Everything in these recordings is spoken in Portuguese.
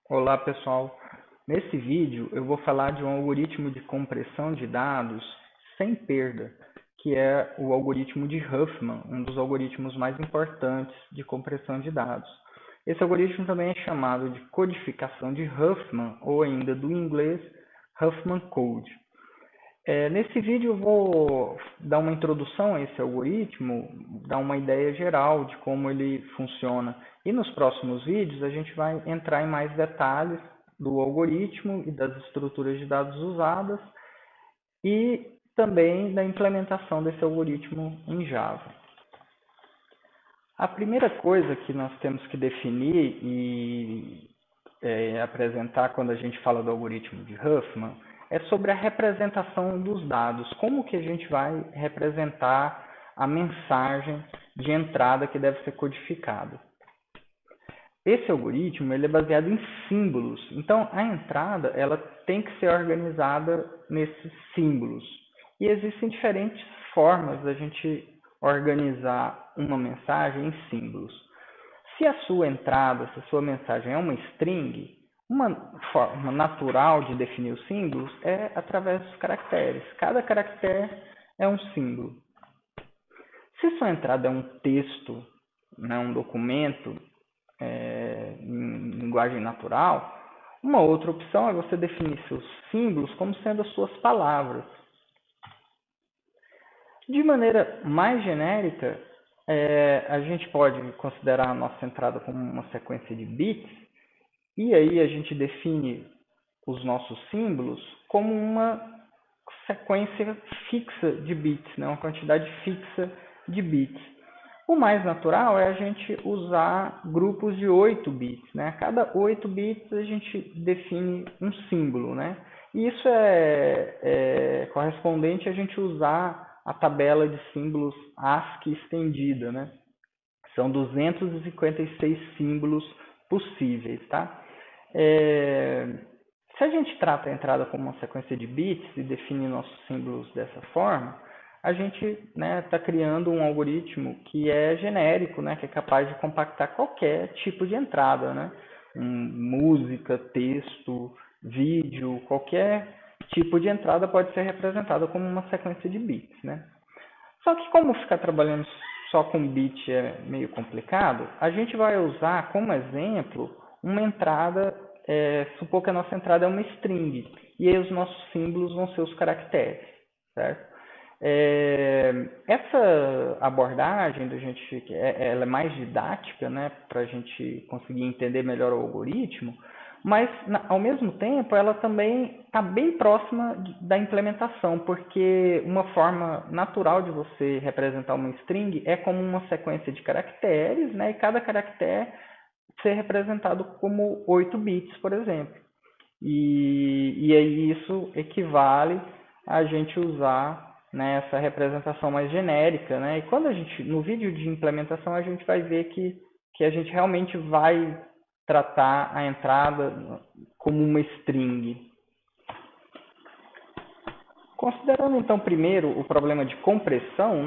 Olá pessoal, nesse vídeo eu vou falar de um algoritmo de compressão de dados sem perda, que é o algoritmo de Huffman, um dos algoritmos mais importantes de compressão de dados. Esse algoritmo também é chamado de codificação de Huffman, ou ainda do inglês Huffman Code. Nesse vídeo eu vou dar uma introdução a esse algoritmo, dar uma ideia geral de como ele funciona. E nos próximos vídeos a gente vai entrar em mais detalhes do algoritmo e das estruturas de dados usadas e também da implementação desse algoritmo em Java. A primeira coisa que nós temos que definir e apresentar quando a gente fala do algoritmo de Huffman é sobre a representação dos dados. Como que a gente vai representar a mensagem de entrada que deve ser codificada? Esse algoritmo ele é baseado em símbolos. Então, a entrada ela tem que ser organizada nesses símbolos. E existem diferentes formas da gente organizar uma mensagem em símbolos. Se a sua entrada, se a sua mensagem é uma string, uma forma natural de definir os símbolos é através dos caracteres. Cada caractere é um símbolo. Se sua entrada é um texto, né, um documento em linguagem natural, uma outra opção é você definir seus símbolos como sendo as suas palavras. De maneira mais genérica, a gente pode considerar a nossa entrada como uma sequência de bits, e aí a gente define os nossos símbolos como uma sequência fixa de bits, né? Uma quantidade fixa de bits. O mais natural é a gente usar grupos de 8 bits. Né? A cada 8 bits a gente define um símbolo. Né? E isso é correspondente a gente usar a tabela de símbolos ASCII estendida. Né? São 256 símbolos possíveis. Tá? Se a gente trata a entrada como uma sequência de bits e define nossos símbolos dessa forma, a gente está criando um algoritmo que é genérico, que é capaz de compactar qualquer tipo de entrada, música, texto, vídeo, qualquer tipo de entrada pode ser representada como uma sequência de bits. Só que como ficar trabalhando só com bit é meio complicado, a gente vai usar como exemplo uma entrada, supor que a nossa entrada é uma string, e aí os nossos símbolos vão ser os caracteres, certo? Essa abordagem da gente, ela é mais didática, para a gente conseguir entender melhor o algoritmo, mas ao mesmo tempo ela também está bem próxima da implementação, porque uma forma natural de você representar uma string é como uma sequência de caracteres, e cada caractere ser representado como 8 bits, por exemplo. E aí isso equivale a gente usar essa representação mais genérica. E quando a gente, no vídeo de implementação, a gente vai ver que a gente realmente vai tratar a entrada como uma string. Considerando então primeiro o problema de compressão,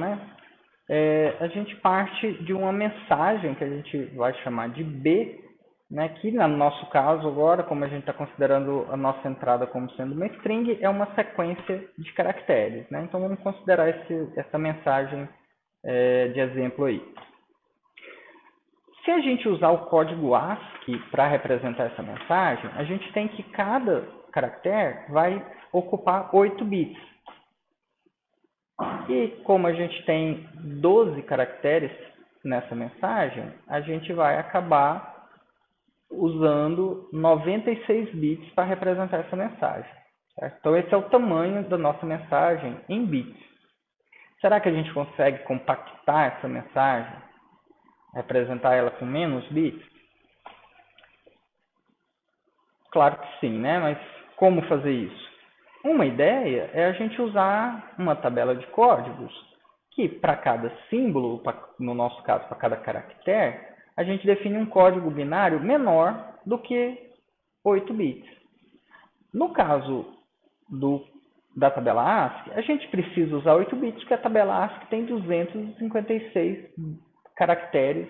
a gente parte de uma mensagem que a gente vai chamar de B, que no nosso caso agora, como a gente está considerando a nossa entrada como sendo uma string, é uma sequência de caracteres. Então vamos considerar essa mensagem de exemplo aí. Se a gente usar o código ASCII para representar essa mensagem, a gente tem que cada caractere vai ocupar 8 bits. E como a gente tem 12 caracteres nessa mensagem, a gente vai acabar usando 96 bits para representar essa mensagem. Certo? Então, esse é o tamanho da nossa mensagem em bits. Será que a gente consegue compactar essa mensagem? Representar ela com menos bits? Claro que sim, mas como fazer isso? Uma ideia é a gente usar uma tabela de códigos que para cada símbolo, no nosso caso para cada caractere, a gente define um código binário menor do que 8 bits. No caso da tabela ASCII, a gente precisa usar 8 bits, porque a tabela ASCII tem 256 caracteres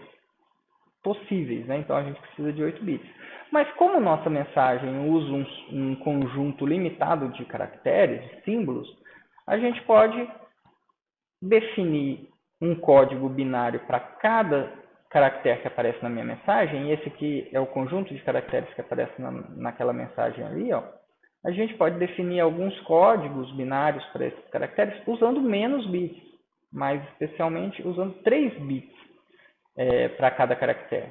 possíveis, né? Então a gente precisa de 8 bits. Mas como nossa mensagem usa um conjunto limitado de caracteres, de símbolos, a gente pode definir um código binário para cada caractere que aparece na minha mensagem, e esse aqui é o conjunto de caracteres que aparece naquela mensagem ali, ó. A gente pode definir alguns códigos binários para esses caracteres usando menos bits, mais especialmente usando 3 bits para cada caractere.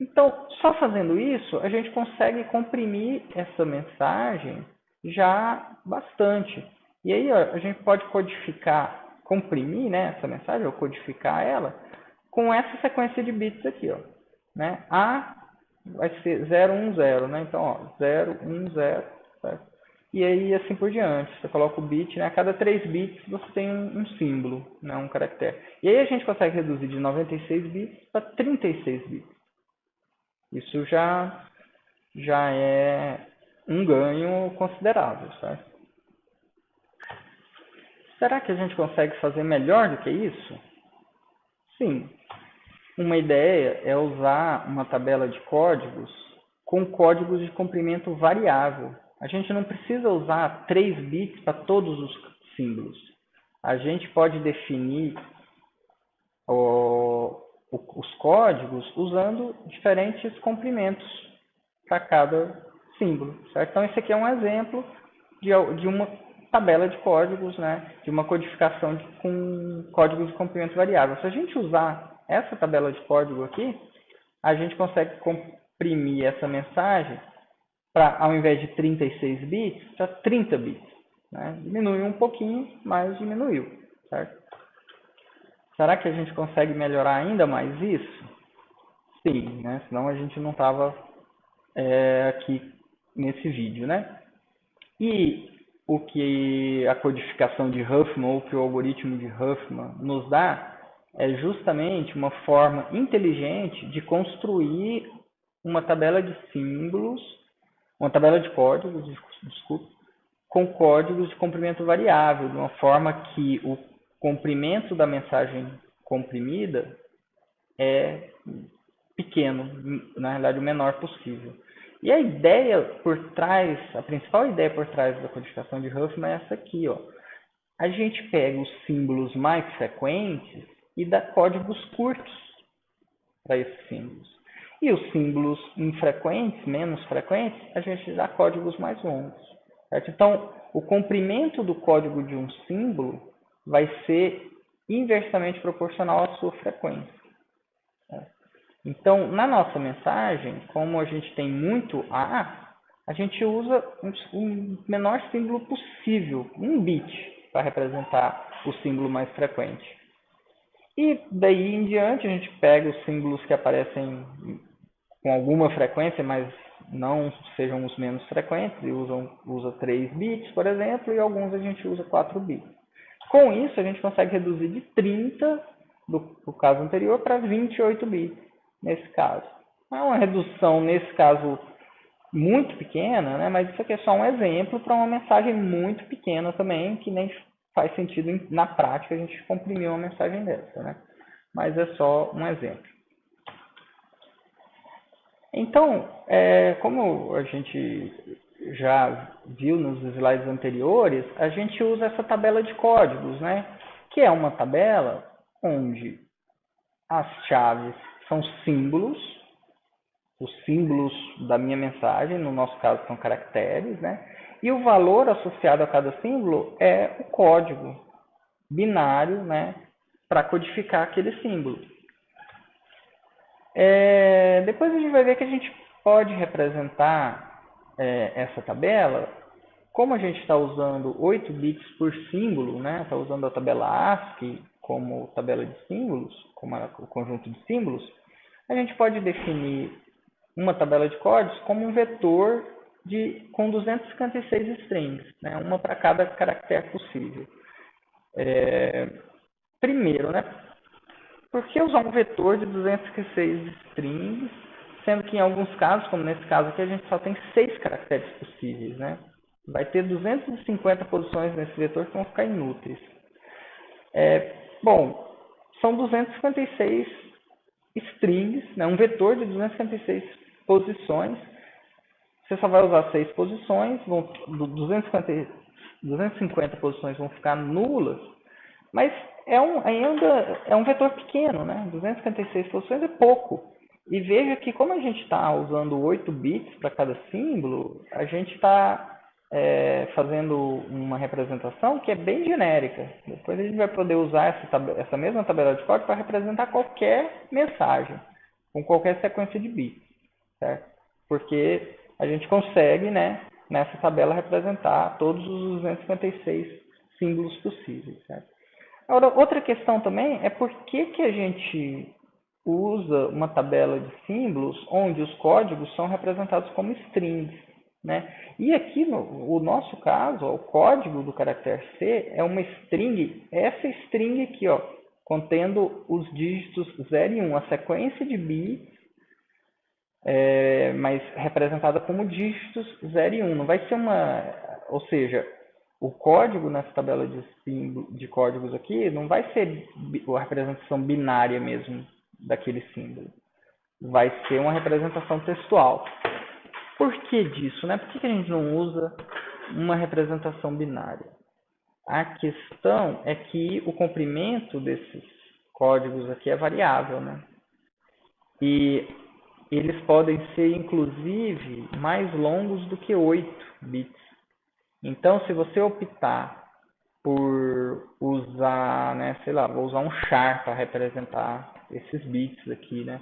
Então, só fazendo isso, a gente consegue comprimir essa mensagem já bastante. E aí, ó, a gente pode codificar, comprimir, né, essa mensagem, ou codificar ela, com essa sequência de bits aqui, ó. Né? A vai ser 010, né? Então, ó, 010, certo? E aí, assim por diante. Você coloca o bit, né? A cada 3 bits você tem um símbolo, né? Um caractere. E aí a gente consegue reduzir de 96 bits para 36 bits. Isso já é um ganho considerável, certo? Será que a gente consegue fazer melhor do que isso? Sim. Uma ideia é usar uma tabela de códigos com códigos de comprimento variável. A gente não precisa usar 3 bits para todos os símbolos. A gente pode definir os códigos usando diferentes comprimentos para cada símbolo, certo? Então, esse aqui é um exemplo de uma tabela de códigos, né? De uma codificação com códigos de comprimento variável. Se a gente usar essa tabela de código aqui, a gente consegue comprimir essa mensagem para, ao invés de 36 bits, para 30 bits. Né? Diminuiu um pouquinho, mas diminuiu, certo? Será que a gente consegue melhorar ainda mais isso? Sim, né? Senão a gente não estava aqui nesse vídeo, né? E o que a codificação de Huffman ou que o algoritmo de Huffman nos dá é justamente uma forma inteligente de construir uma tabela de símbolos, uma tabela de códigos, desculpa, com códigos de comprimento variável, de uma forma que o comprimento da mensagem comprimida é pequeno, na realidade o menor possível. E a ideia por trás, a principal ideia por trás da codificação de Huffman é essa aqui, ó. A gente pega os símbolos mais frequentes e dá códigos curtos para esses símbolos. E os símbolos infrequentes, menos frequentes, a gente dá códigos mais longos. Certo? Então, o comprimento do código de um símbolo vai ser inversamente proporcional à sua frequência. Então, na nossa mensagem, como a gente tem muito a gente usa o menor símbolo possível, um bit, para representar o símbolo mais frequente. E daí em diante, a gente pega os símbolos que aparecem com alguma frequência, mas não sejam os menos frequentes, e usa 3 bits, por exemplo, e alguns a gente usa 4 bits. Com isso, a gente consegue reduzir de 30, do caso anterior, para 28 bits, nesse caso. Não é uma redução, nesse caso, muito pequena, né? Mas isso aqui é só um exemplo para uma mensagem muito pequena também, que nem faz sentido na prática a gente comprimir uma mensagem dessa, né? Mas é só um exemplo. Então, como a gente já viu nos slides anteriores, a gente usa essa tabela de códigos, né? Que é uma tabela onde as chaves são símbolos, os símbolos da minha mensagem, no nosso caso são caracteres, né? E o valor associado a cada símbolo é o código binário, né? Para codificar aquele símbolo. Depois a gente vai ver que a gente pode representar essa tabela, como a gente está usando 8 bits por símbolo, né? Está usando a tabela ASCII como tabela de símbolos, como o conjunto de símbolos, a gente pode definir uma tabela de códigos como um vetor com 256 strings, né? Uma para cada caractere possível. Primeiro, né? Por que usar um vetor de 256 strings, sendo que em alguns casos, como nesse caso aqui, a gente só tem 6 caracteres possíveis, né? Vai ter 250 posições nesse vetor que vão ficar inúteis. Bom, são 256 strings, né, um vetor de 256 posições. Você só vai usar 6 posições, 250 posições vão ficar nulas, mas ainda é um vetor pequeno, né? 256 posições é pouco. E veja que como a gente está usando 8 bits para cada símbolo, a gente está fazendo uma representação que é bem genérica. Depois a gente vai poder usar essa mesma tabela de código para representar qualquer mensagem, com qualquer sequência de bits, certo? Porque a gente consegue, né, nessa tabela representar todos os 256 símbolos possíveis, certo? Agora, outra questão também é por que a gente usa uma tabela de símbolos onde os códigos são representados como strings, né? E aqui no nosso caso, ó, o código do caractere C é uma string, essa string aqui, ó, contendo os dígitos 0 e 1, a sequência de bits, mas representada como dígitos 0 e 1. Não vai ser uma, ou seja, o código nessa tabela de códigos aqui não vai ser a representação binária mesmo daquele símbolo. Vai ser uma representação textual. Por que disso, né? Por que a gente não usa uma representação binária? A questão é que o comprimento desses códigos aqui é variável, né? E eles podem ser, inclusive, mais longos do que 8 bits. Então, se você optar por usar, né, sei lá, vou usar um char para representar esses bits aqui, né?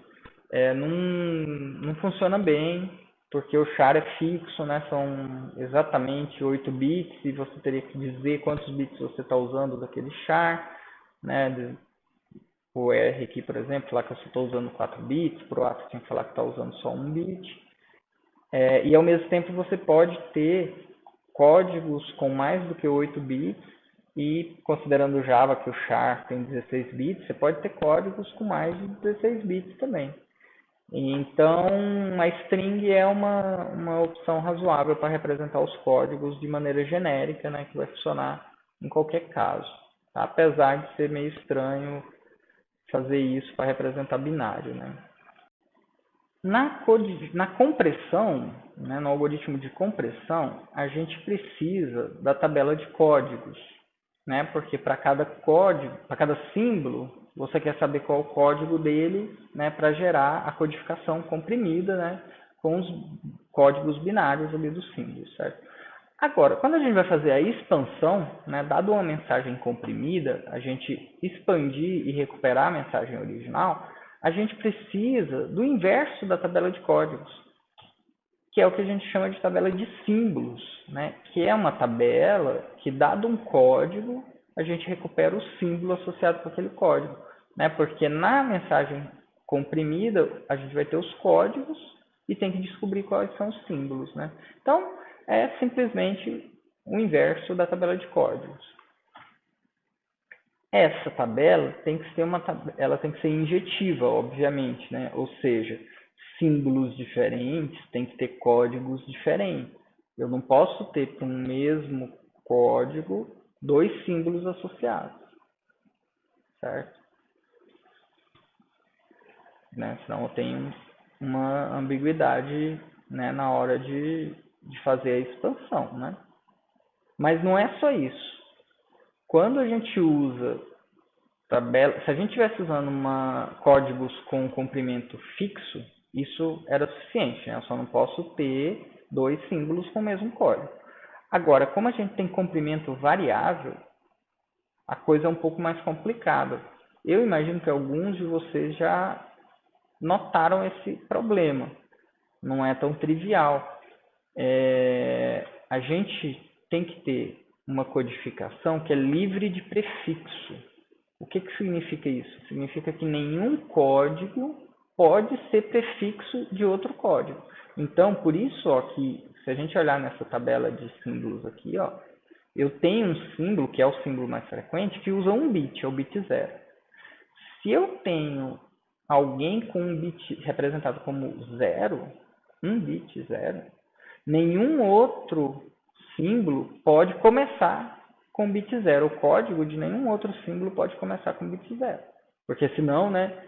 Não funciona bem, porque o char é fixo, né? São exatamente 8 bits e você teria que dizer quantos bits você está usando daquele char, né? O R aqui, por exemplo, lá que eu estou usando 4 bits, para o A você tinha que falar que está usando só 1 bit. E ao mesmo tempo você pode ter códigos com mais do que 8 bits e considerando o Java que o char tem 16 bits, você pode ter códigos com mais de 16 bits também. Então, a string é uma opção razoável para representar os códigos de maneira genérica, né, que vai funcionar em qualquer caso. Tá? Apesar de ser meio estranho fazer isso para representar binário, né? Na compressão, né, no algoritmo de compressão, a gente precisa da tabela de códigos, né? Porque para cada código, para cada símbolo, você quer saber qual é o código dele, né, para gerar a codificação comprimida, né, com os códigos binários ali dos símbolos, certo? Agora, quando a gente vai fazer a expansão, né, dado uma mensagem comprimida, a gente expandir e recuperar a mensagem original, a gente precisa do inverso da tabela de códigos, que é o que a gente chama de tabela de símbolos, né, que é uma tabela que, dado um código, a gente recupera o símbolo associado com aquele código, né, porque na mensagem comprimida a gente vai ter os códigos e tem que descobrir quais são os símbolos, né? Então, é simplesmente o inverso da tabela de códigos. Essa tabela tem que ser ela tem que ser injetiva, obviamente, né? Ou seja, símbolos diferentes têm que ter códigos diferentes. Eu não posso ter para um mesmo código 2 símbolos associados, certo? Né? Senão eu tenho uma ambiguidade, né, na hora de fazer a expansão, né? Mas não é só isso. Quando a gente usa tabela, se a gente estivesse usando códigos com comprimento fixo, isso era suficiente, né? Eu só não posso ter 2 símbolos com o mesmo código. Agora, como a gente tem comprimento variável, a coisa é um pouco mais complicada. Eu imagino que alguns de vocês já notaram esse problema. Não é tão trivial. A gente tem que ter uma codificação que é livre de prefixo. O que significa isso? Significa que nenhum código pode ser prefixo de outro código. Então, por isso, ó, que se a gente olhar nessa tabela de símbolos aqui, ó, eu tenho um símbolo, que é o símbolo mais frequente, que usa um bit, é o bit 0. Se eu tenho alguém com um bit representado como 0, um bit 0, nenhum outro símbolo pode começar com bit 0. O código de nenhum outro símbolo pode começar com bit 0. Porque senão, né,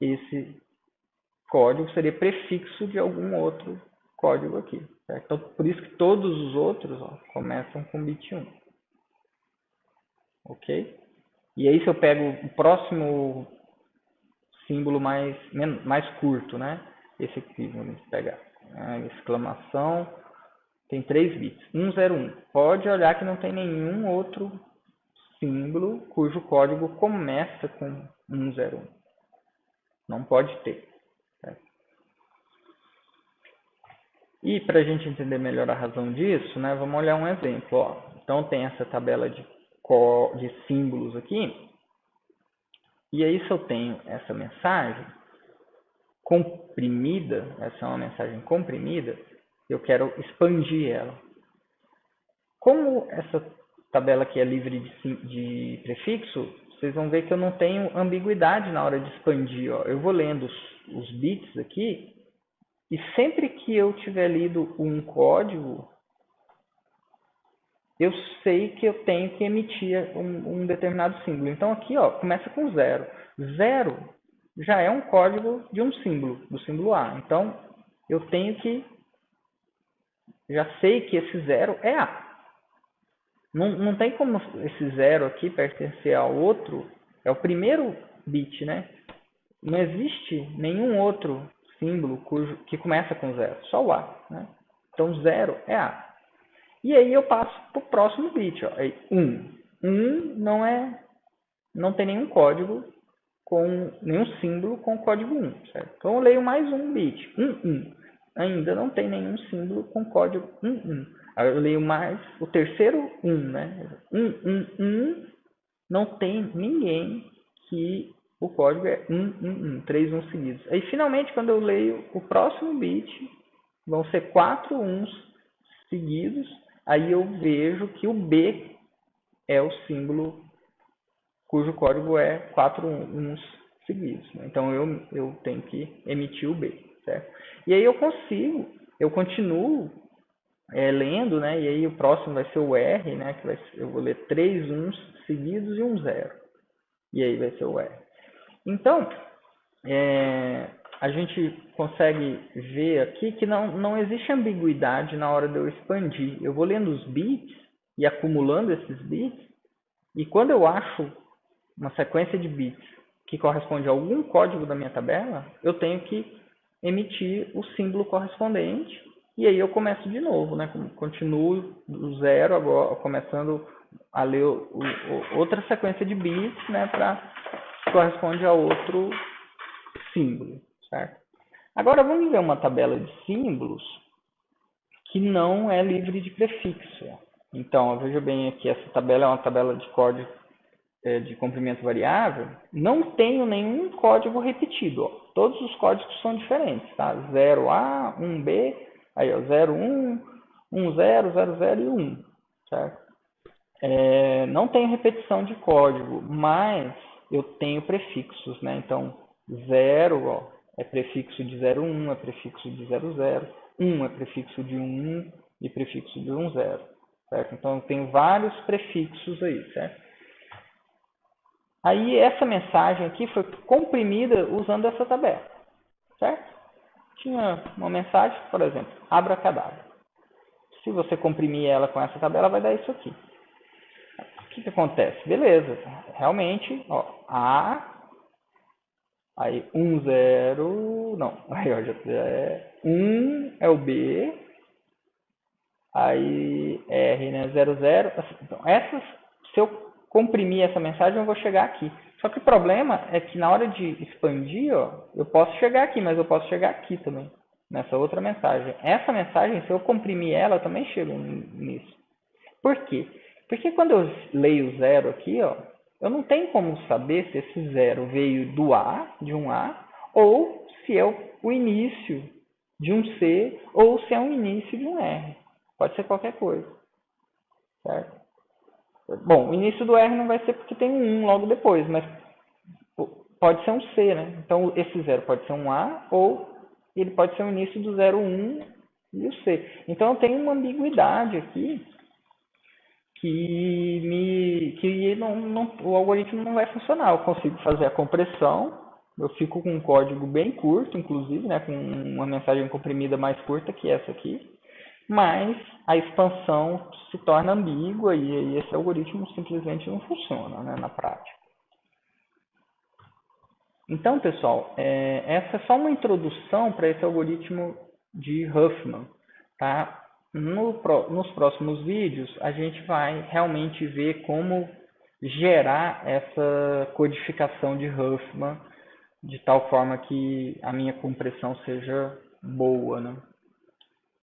esse código seria prefixo de algum outro código aqui. Certo? Então, por isso que todos os outros começam com bit 1. Ok? E aí, se eu pego o próximo símbolo mais curto, né? Esse aqui, vamos pegar. Exclamação, tem 3 bits. 101. Pode olhar que não tem nenhum outro símbolo cujo código começa com 101. Não pode ter. Certo? E para a gente entender melhor a razão disso, né, vamos olhar um exemplo. Ó. Então tem essa tabela de símbolos aqui. E aí se eu tenho essa mensagem comprimida, essa é uma mensagem comprimida, eu quero expandir ela. Como essa tabela aqui é livre de prefixo, vocês vão ver que eu não tenho ambiguidade na hora de expandir. Ó. Eu vou lendo os bits aqui, e sempre que eu tiver lido um código, eu sei que eu tenho que emitir um determinado símbolo. Então aqui ó, começa com 0. 0 já é um código de um símbolo, do símbolo A. Então eu tenho que, já sei que esse 0 é A. Não tem como esse 0 aqui pertencer ao outro, é o primeiro bit, né? Não existe nenhum outro símbolo que começa com 0, só o A. Né? Então 0 é A. E aí eu passo para o próximo bit, ó, 1. 1 não tem nenhum código com nenhum símbolo com código 1, certo? Então eu leio mais um bit, 1. Ainda não tem nenhum símbolo com código 1. Aí eu leio mais o terceiro 1, né? 1. Não tem ninguém que o código é 3 1 seguidos. Aí finalmente quando eu leio o próximo bit, vão ser 4 1s seguidos. Aí eu vejo que o B é o símbolo cujo código é 4 1s seguidos. Então eu tenho que emitir o B, certo? E aí eu continuo lendo, né? E aí o próximo vai ser o R, né? Que eu vou ler 3 1s seguidos e um 0. E aí vai ser o R. Então, a gente consegue ver aqui que não existe ambiguidade na hora de eu expandir. Eu vou lendo os bits e acumulando esses bits, e quando eu acho uma sequência de bits que corresponde a algum código da minha tabela, eu tenho que emitir o símbolo correspondente, e aí eu começo de novo, né? Continuo do 0 agora, começando a ler outra sequência de bits, né? Que corresponde a outro símbolo, certo? Agora vamos ver uma tabela de símbolos que não é livre de prefixo. Então, veja bem aqui, essa tabela é uma tabela de código de comprimento variável. Não tenho nenhum código repetido. Ó. Todos os códigos são diferentes, tá? 0A, 1B, aí ó, 01, 10, 00 e 1, certo? Não tem repetição de código, mas eu tenho prefixos, né? Então, 0 ó, é prefixo de 01, é prefixo de 00, 1 é prefixo de 11 e prefixo de 10, certo? Então, eu tenho vários prefixos aí, certo? Aí, essa mensagem aqui foi comprimida usando essa tabela, certo? Tinha uma mensagem, por exemplo, abracadabra. Se você comprimir ela com essa tabela, vai dar isso aqui. O que acontece? Beleza, realmente, ó, A, aí 1, 0, não, aí ó, já é 1 é o B, aí R, né, 0, 0. Então, se eu comprimir essa mensagem, eu vou chegar aqui. Só que o problema é que na hora de expandir, ó, eu posso chegar aqui, mas eu posso chegar aqui também, nessa outra mensagem. Essa mensagem, se eu comprimir ela, eu também chego nisso. Por quê? Porque quando eu leio 0 aqui, ó, eu não tenho como saber se esse 0 veio do A, de um A, ou se é o início de um C, ou se é o início de um R. Pode ser qualquer coisa. Certo? Bom, o início do R não vai ser porque tem um 1 logo depois, mas pode ser um C, né? Então, esse 0 pode ser um A, ou ele pode ser o início do 0, 1 e o C. Então, eu tenho uma ambiguidade aqui que o algoritmo não vai funcionar. Eu consigo fazer a compressão, Eu fico com um código bem curto, inclusive, né, com uma mensagem comprimida mais curta que essa aqui, mas a expansão se torna ambígua e aí esse algoritmo simplesmente não funciona, né, na prática. Então, pessoal, essa é só uma introdução para esse algoritmo de Huffman, tá? Nos próximos vídeos, a gente vai realmente ver como gerar essa codificação de Huffman de tal forma que a minha compressão seja boa, né?